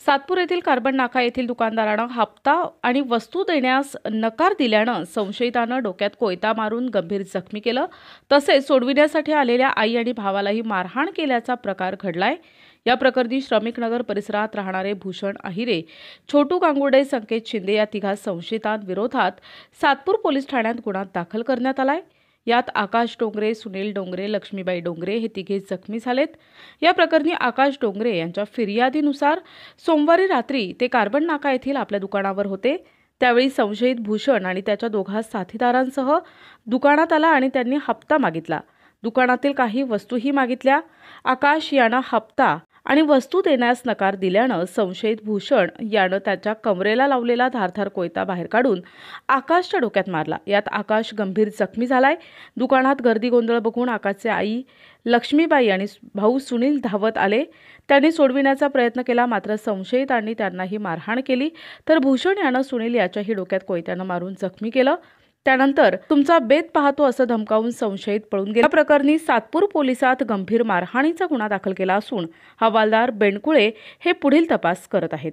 सातपूर येथील कार्बन नाका येथील दुकानदारानं हप्ता आणि वस्तू देण्यास नकार दिल्यानं संशयितानं डोक्यात कोयता मारून गंभीर जखमी केलं। तसेच सोडविण्यासाठी आलेल्या आई आणि भावालाही मारहाण केल्याचा प्रकार घडलाय। या प्रकरणी श्रमिक नगर परिसरात राहणारे भूषण अहिरे, छोटू गांगुर्डे, संकेत शिंदे या तिघा संशयितांविरोधात सातपूर पोलीस ठाण्यात गुन्हा दाखल करण्यात आलाय। यात आकाश डोंगरे, सुनील डोंगरे, लक्ष्मीबाई डोंगरे हे तिघे जखमी झालेत। या प्रकरणी आकाश डोंगरे यांच्या फिर्यादीनुसार सोमवारी रात्री ते कार्बन नाका येथील आपल्या दुकानावर होते। त्यावेळी संशयित भूषण आणि त्याच्या दोघा साथीदारांसह दुकानात आला आणि त्यांनी हप्ता मागितला। दुकानातील काही वस्तूही मागितल्या। आकाश यानं हप्ता आणि वस्तू देण्यास नकार दिल्यानं संशयित भूषण यानं त्याच्या कमरेला लावलेला धारदार कोयता बाहेर काढून आकाशच्या डोक्यात मारला। यात आकाश गंभीर जखमी झालाय। दुकानात गर्दी गोंधळ बघून आकाशचे आई लक्ष्मीबाई आणि भाऊ सुनील धावत आले। त्यांनी सोडविण्याचा प्रयत्न केला, मात्र संशयितांनी त्यांनाही मारहाण केली। तर भूषण यानं सुनील याच्याही डोक्यात कोयत्यानं मारून जखमी केलं। त्यानंतर तुमचा बेत पाहतो असं धमकावून संशयित पळून गेला। या प्रकरणी सातपूर पोलिसात गंभीर मारहाणीचा गुन्हा दाखल केला असून हवालदार बेंडकुळे हे पुढील तपास करत आहेत।